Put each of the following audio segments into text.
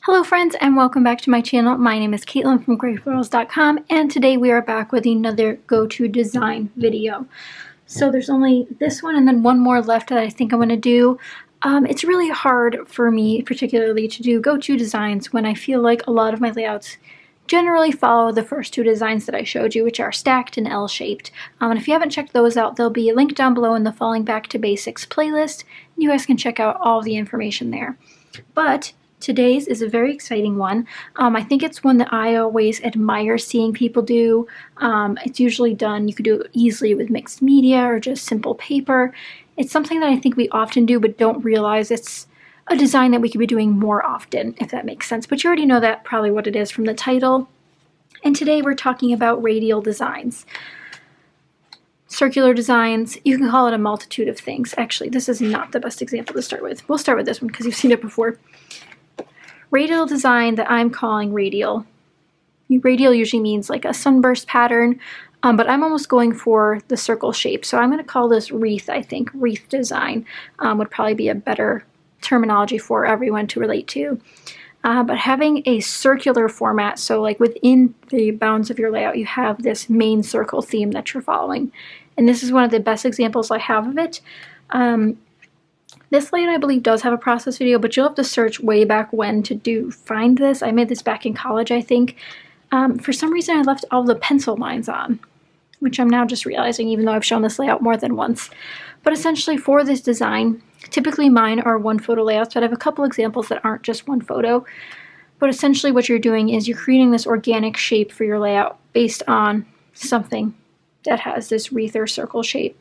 Hello friends and welcome back to my channel. My name is Caitlin from Florals.com and today we are back with another go-to design video. So there's only this one and then one more left that I think I'm going to do. It's really hard for me particularly to do go-to designs when I feel like a lot of my layouts generally follow the first two designs that I showed you, which are stacked and L-shaped. And if you haven't checked those out, they'll be linked down below in the Falling Back to Basics playlist. You guys can check out all the information there. But today's is a very exciting one. I think it's one that I always admire seeing people do. It's usually done, you could do it easily with mixed media or just simple paper. It's something that I think we often do but don't realize it's a design that we could be doing more often, if that makes sense. But you already know that probably what it is from the title. And today we're talking about radial designs. Circular designs, you can call it a multitude of things. Actually, this is not the best example to start with. We'll start with this one because you've seen it before. Radial design that I'm calling radial. Radial usually means like a sunburst pattern, but I'm almost going for the circle shape. So I'm going to call this wreath, I think. Wreath design would probably be a better terminology for everyone to relate to. But having a circular format, so like within the bounds of your layout, you have this main circle theme that you're following. And this is one of the best examples I have of it. This layout, I believe, does have a process video, but you'll have to search way back when to find this. I made this back in college, I think. For some reason, I left all the pencil lines on, which I'm now just realizing, even though I've shown this layout more than once. But essentially, for this design, typically mine are one photo layouts, but I have a couple examples that aren't just one photo. But essentially, what you're doing is you're creating this organic shape for your layout based on something that has this wreath or circle shape.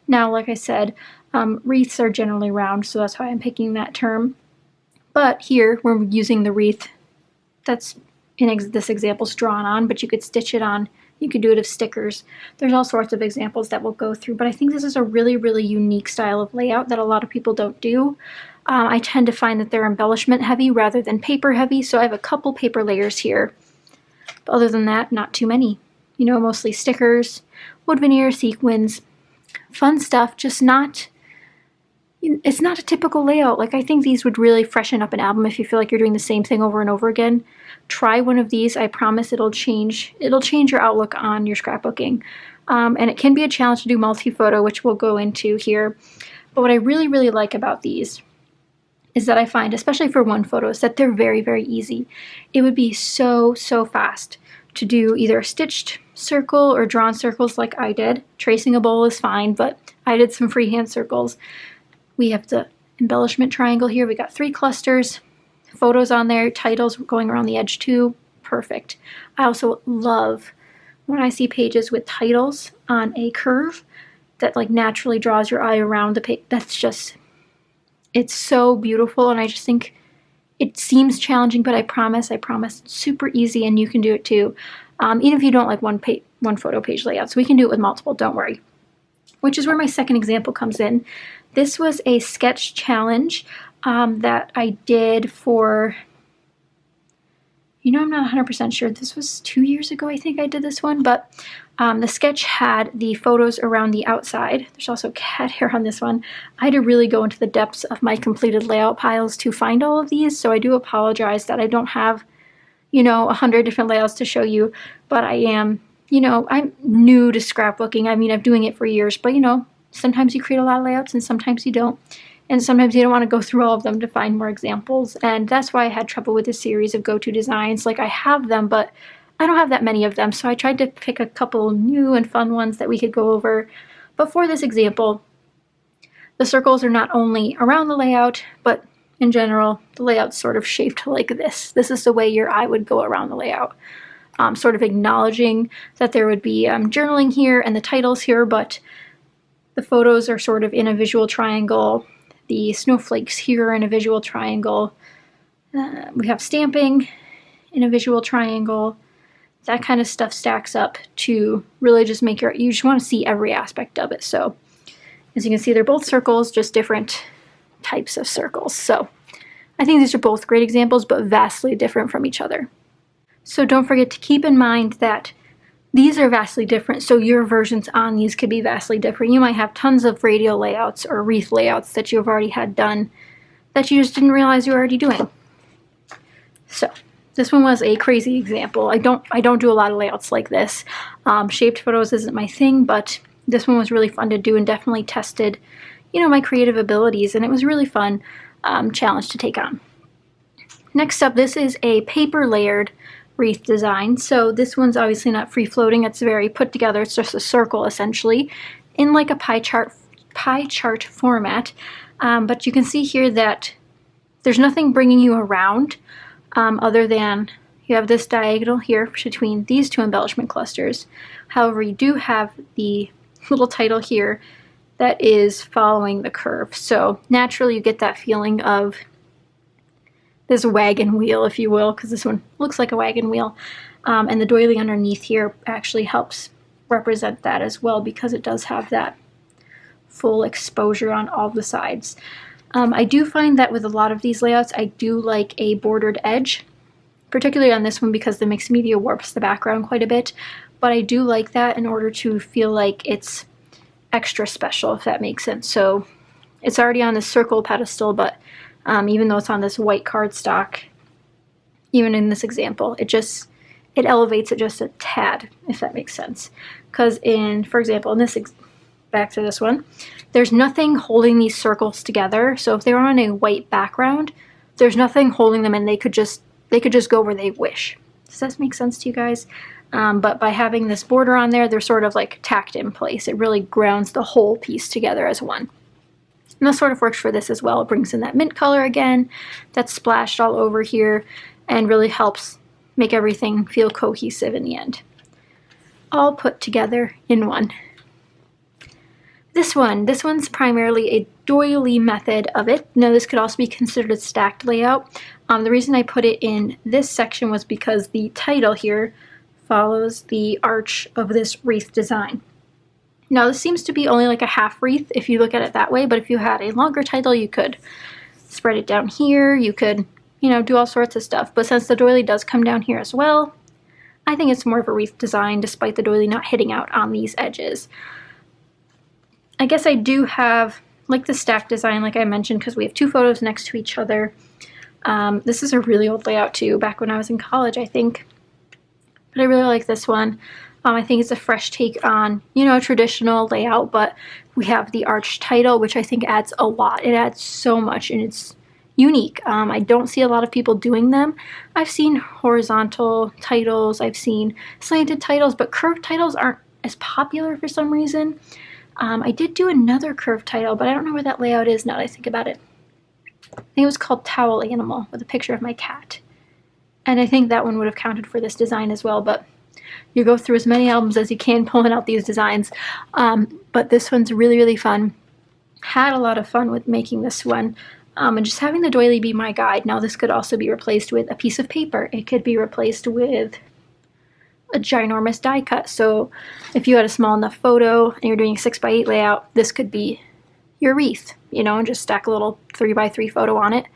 Now, like I said, wreaths are generally round, so that's why I'm picking that term. But here, we're using the wreath that's in this example's drawn on, but you could stitch it on. You could do it with stickers. There's all sorts of examples that we'll go through, but I think this is a really, really unique style of layout that a lot of people don't do. I tend to find that they're embellishment heavy rather than paper heavy, so I have a couple paper layers here. But other than that, not too many. You know, mostly stickers, wood veneer, sequins, fun stuff, just not... It's not a typical layout. Like, I think these would really freshen up an album if you feel like you're doing the same thing over and over again. Try one of these. I promise it'll change your outlook on your scrapbooking. And it can be a challenge to do multi-photo, which we'll go into here. But what I really, really like about these is that I find, especially for one photo, is that they're very, very easy. It would be so, so fast to do either a stitched circle or drawn circles like I did. Tracing a bowl is fine, but I did some freehand circles. We have the embellishment triangle here. We got 3 clusters, photos on there, titles going around the edge too. Perfect. I also love when I see pages with titles on a curve that like naturally draws your eye around the page. That's just, it's so beautiful, and I just think it seems challenging, but I promise it's super easy and you can do it too. Even if you don't like one photo page layout, so we can do it with multiple, don't worry. Which is where my second example comes in. This was a sketch challenge that I did for, I'm not 100% sure. This was 2 years ago, I think I did this one, but the sketch had the photos around the outside. There's also cat hair on this one. I had to really go into the depths of my completed layout piles to find all of these, so I do apologize that I don't have, 100 different layouts to show you, but I am, I'm new to scrapbooking. I mean, I've been doing it for years, but sometimes you create a lot of layouts and sometimes you don't. And sometimes you don't want to go through all of them to find more examples. And that's why I had trouble with this series of go-to designs. Like, I have them, but I don't have that many of them. So I tried to pick a couple new and fun ones that we could go over. But for this example, the circles are not only around the layout, but in general, the layout's sort of shaped like this. This is the way your eye would go around the layout. Sort of acknowledging that there would be journaling here and the titles here, but the photos are sort of in a visual triangle. The snowflakes here are in a visual triangle. We have stamping in a visual triangle. That kind of stuff stacks up to really just make you just want to see every aspect of it. So as you can see, they're both circles, just different types of circles. So I think these are both great examples, but vastly different from each other. So don't forget to keep in mind that these are vastly different, so your versions on these could be vastly different. You might have tons of radial layouts or wreath layouts that you've already had done that you just didn't realize you were already doing. So this one was a crazy example. I don't do a lot of layouts like this. Shaped photos isn't my thing, but this one was really fun to do and definitely tested, you know, my creative abilities, and it was a really fun challenge to take on. Next up, this is a paper layered wreath design. So this one's obviously not free floating. It's very put together. It's just a circle essentially in like a pie chart format. But you can see here that there's nothing bringing you around other than you have this diagonal here between these two embellishment clusters. However, you do have the little title here that is following the curve. So naturally you get that feeling of this wagon wheel, if you will, because this one looks like a wagon wheel. And the doily underneath here actually helps represent that as well, because it does have that full exposure on all the sides. I do find that with a lot of these layouts, I do like a bordered edge, particularly on this one because the mixed media warps the background quite a bit. But I do like that in order to feel like it's extra special, if that makes sense. So it's already on this circle pedestal, but even though it's on this white cardstock, even in this example, it elevates it just a tad, if that makes sense. Because for example, in this, back to this one, there's nothing holding these circles together. So if they were on a white background, there's nothing holding them, and they could just go where they wish. Does that make sense to you guys? But by having this border on there, they're sort of like tacked in place. It really grounds the whole piece together as one. And that sort of works for this as well. It brings in that mint color again that's splashed all over here and really helps make everything feel cohesive in the end. All put together in one. This one's primarily a doily method of it. Now this could also be considered a stacked layout. The reason I put it in this section was because the title here follows the arch of this wreath design. Now this seems to be only like a half wreath if you look at it that way, but if you had a longer title, you could spread it down here, you could, you know, do all sorts of stuff. But since the doily does come down here as well, I think it's more of a wreath design despite the doily not hitting out on these edges. I guess I do have like the stack design, like I mentioned, because we have two photos next to each other. This is a really old layout too, back when I was in college, I think. But I really like this one. I think it's a fresh take on, you know, a traditional layout, but we have the arch title, which I think adds a lot. It adds so much, and it's unique. I don't see a lot of people doing them. I've seen horizontal titles, I've seen slanted titles, but curved titles aren't as popular for some reason. I did do another curved title, but I don't know where that layout is now that I think about it. I think it was called Towel Animal with a picture of my cat. And I think that one would have counted for this design as well, but you go through as many albums as you can pulling out these designs. But this one's really, really fun. Had a lot of fun with making this one. And just having the doily be my guide. Now this could also be replaced with a piece of paper. It could be replaced with a ginormous die cut. So if you had a small enough photo and you're doing a 6x8 layout, this could be your wreath, you know, and just stack a little 3x3 photo on it.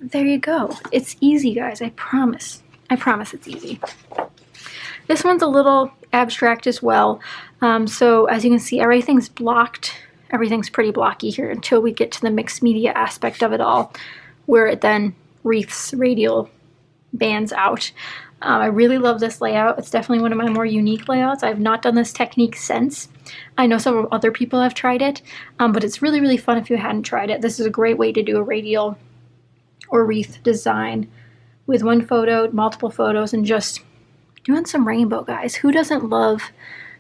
There you go. It's easy, guys. I promise. I promise it's easy. This one's a little abstract as well. So as you can see, everything's blocked. Everything's pretty blocky here until we get to the mixed media aspect of it all, where it then wreaths radial bands out. I really love this layout. It's definitely one of my more unique layouts. I've not done this technique since. I know several other people have tried it, but it's really, really fun if you hadn't tried it. This is a great way to do a radial or wreath design with one photo, multiple photos, and just doing some rainbow, guys. Who doesn't love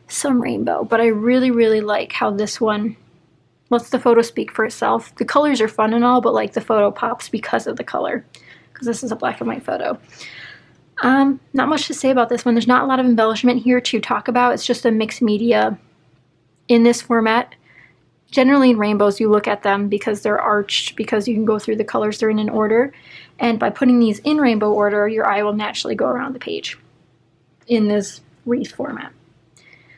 some rainbow? But I really, really like how this one lets the photo speak for itself. The colors are fun and all, but like the photo pops because of the color, because this is a black and white photo. Not much to say about this one. There's not a lot of embellishment here to talk about. It's just a mixed media in this format. Generally in rainbows, you look at them because they're arched, because you can go through the colors, they're in an order. And by putting these in rainbow order, your eye will naturally go around the page in this wreath format.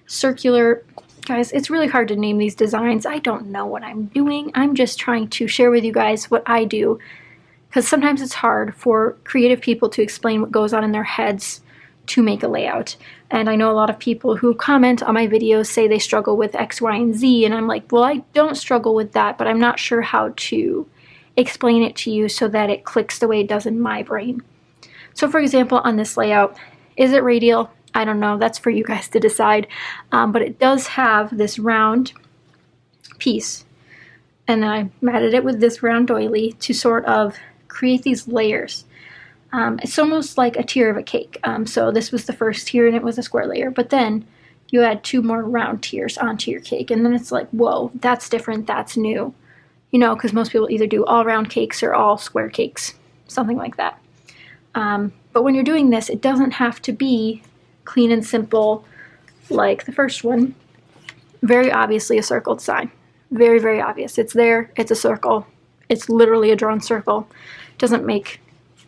Circular, guys, it's really hard to name these designs. I don't know what I'm doing. I'm just trying to share with you guys what I do, because sometimes it's hard for creative people to explain what goes on in their heads to make a layout. And I know a lot of people who comment on my videos say they struggle with X, Y, and Z, and I'm like, well, I don't struggle with that, but I'm not sure how to explain it to you so that it clicks the way it does in my brain. So for example, on this layout, is it radial? I don't know, that's for you guys to decide. But it does have this round piece. And then I matted it with this round doily to sort of create these layers. It's almost like a tier of a cake. So this was the first tier and it was a square layer. But then you add 2 more round tiers onto your cake. And then it's like, whoa, that's different, that's new. You know, because most people either do all round cakes or all square cakes, something like that. But when you're doing this, it doesn't have to be clean and simple like the first one. Very obviously a circle design. Very, very obvious. It's there, it's a circle. It's literally a drawn circle. Doesn't make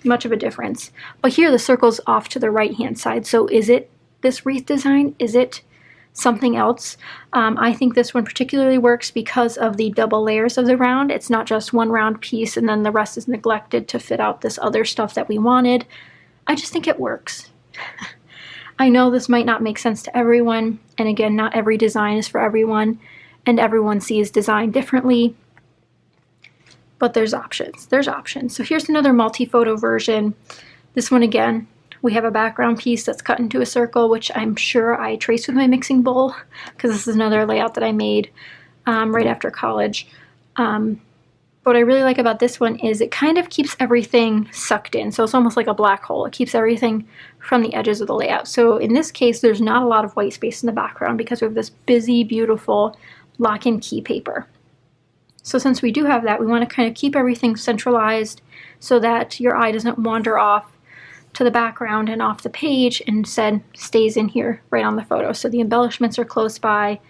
much of a difference. But here the circle's off to the right-hand side. So is it this wreath design? Is it something else? I think this one particularly works because of the double layers of the round. It's not just one round piece and then the rest is neglected to fit out this other stuff that we wanted. I just think it works. I know this might not make sense to everyone, and again, not every design is for everyone, and everyone sees design differently, but there's options. There's options. So here's another multi-photo version. This one again, we have a background piece that's cut into a circle, which I'm sure I traced with my mixing bowl, because this is another layout that I made right after college. What I really like about this one is it kind of keeps everything sucked in. So it's almost like a black hole. It keeps everything from the edges of the layout. So in this case, there's not a lot of white space in the background because we have this busy, beautiful lock and key paper. So since we do have that, we want to kind of keep everything centralized so that your eye doesn't wander off to the background and off the page, and instead stays in here right on the photo. So the embellishments are close by,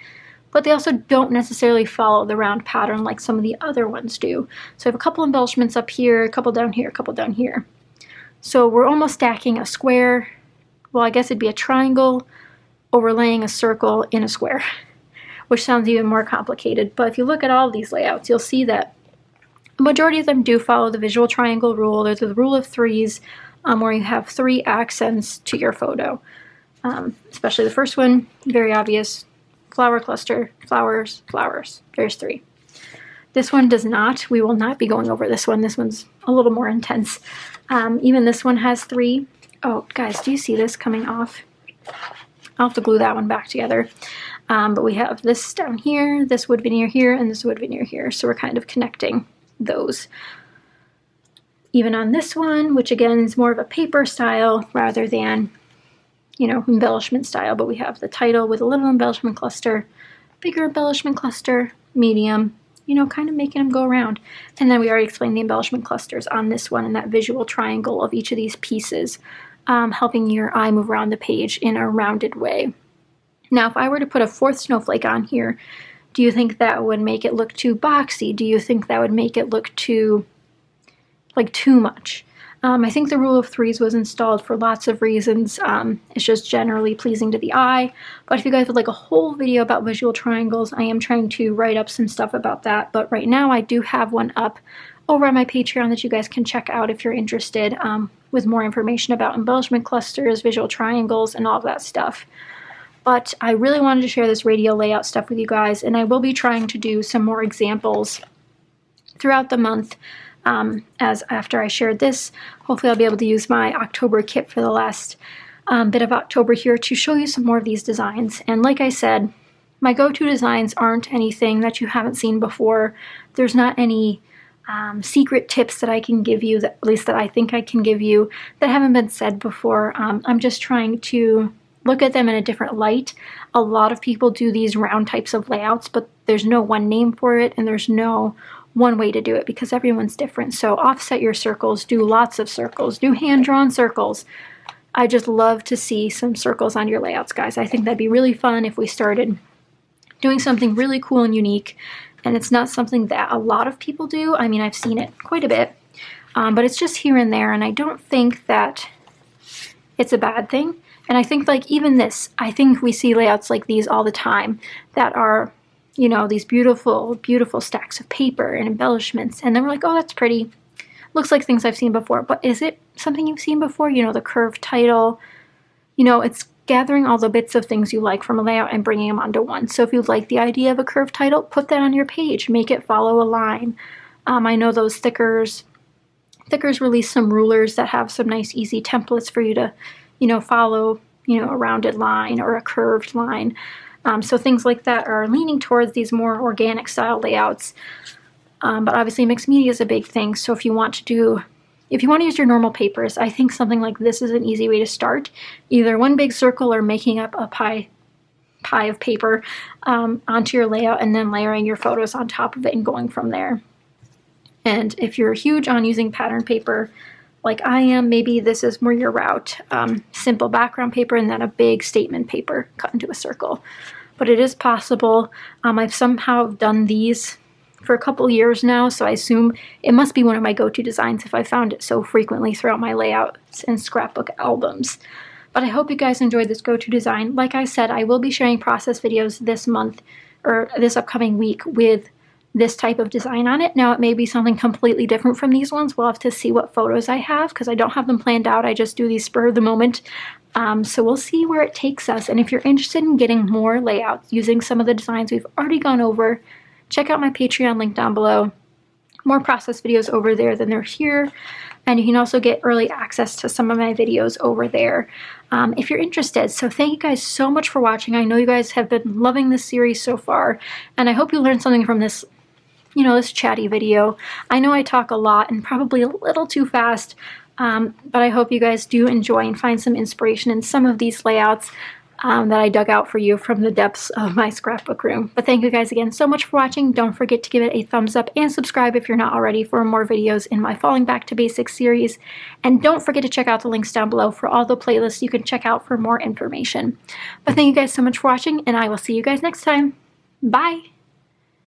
but they also don't necessarily follow the round pattern like some of the other ones do. So I have a couple embellishments up here, a couple down here, a couple down here. So we're almost stacking a square, well, I guess it'd be a triangle overlaying a circle in a square, which sounds even more complicated. But if you look at all of these layouts, you'll see that a majority of them do follow the visual triangle rule. There's the rule of threes, where you have 3 accents to your photo. Especially the first one, very obvious. Flower cluster, flowers, flowers. There's 3. This one does not. We will not be going over this one. This one's a little more intense. Even this one has 3. Oh, guys, do you see this coming off? I'll have to glue that one back together. But we have this down here, this wood veneer here, and this wood veneer here. So we're kind of connecting those. Even on this one, which again is more of a paper style rather than, you know, embellishment style, but we have the title with a little embellishment cluster, bigger embellishment cluster, medium, you know, kind of making them go around. And then we already explained the embellishment clusters on this one and that visual triangle of each of these pieces, helping your eye move around the page in a rounded way. Now, if I were to put a 4th snowflake on here, do you think that would make it look too boxy? Do you think that would make it look too much? I think the rule of threes was installed for lots of reasons. It's just generally pleasing to the eye. But if you guys would like a whole video about visual triangles, I am trying to write up some stuff about that. But right now I do have one up over on my Patreon that you guys can check out if you're interested, with more information about embellishment clusters, visual triangles, and all of that stuff. But I really wanted to share this radial layout stuff with you guys, and I will be trying to do some more examples throughout the month. As after I shared this, hopefully I'll be able to use my October kit for the last bit of October here to show you some more of these designs. And like I said, my go-to designs aren't anything that you haven't seen before. There's not any secret tips that I can give you, that, at least that I think I can give you, that haven't been said before. I'm just trying to look at them in a different light. A lot of people do these round types of layouts, but there's no one name for it, and there's no one way to do it because everyone's different. So offset your circles, do lots of circles, do hand-drawn circles. I just love to see some circles on your layouts, guys. I think that'd be really fun if we started doing something really cool and unique. And it's not something that a lot of people do. I mean, I've seen it quite a bit, but it's just here and there, and I don't think that it's a bad thing. And I think, like, even this, I think we see layouts like these all the time that are, you know, these beautiful, beautiful stacks of paper and embellishments. And then we're like, oh, that's pretty. Looks like things I've seen before. But is it something you've seen before? You know, the curved title. You know, it's gathering all the bits of things you like from a layout and bringing them onto one. So if you like the idea of a curved title, put that on your page. Make it follow a line. I know those stickers Thickers released some rulers that have some nice easy templates for you to, follow, a rounded line or a curved line. So things like that are leaning towards these more organic style layouts. But obviously mixed media is a big thing. So if you want to use your normal papers, I think something like this is an easy way to start. Either one big circle or making up a pie of paper onto your layout and then layering your photos on top of it and going from there. And if you're huge on using pattern paper like I am, maybe this is more your route. Simple background paper and then a big statement paper cut into a circle. But it is possible. I've somehow done these for a couple years now, so I assume it must be one of my go-to designs if I found it so frequently throughout my layouts and scrapbook albums. But I hope you guys enjoyed this go-to design. Like I said, I will be sharing process videos this month or this upcoming week with this type of design on it. Now it may be something completely different from these ones. We'll have to see what photos I have because I don't have them planned out. I just do these spur of the moment. So we'll see where it takes us. And if you're interested in getting more layouts using some of the designs we've already gone over, check out my Patreon link down below. More process videos over there than they're here. And you can also get early access to some of my videos over there if you're interested. So thank you guys so much for watching. I know you guys have been loving this series so far. And I hope you learned something from this, this chatty video. I know I talk a lot and probably a little too fast. But I hope you guys do enjoy and find some inspiration in some of these layouts that I dug out for you from the depths of my scrapbook room. But thank you guys again so much for watching. Don't forget to give it a thumbs up and subscribe if you're not already for more videos in my Falling Back to Basics series. And don't forget to check out the links down below for all the playlists you can check out for more information. But thank you guys so much for watching, and I will see you guys next time. Bye!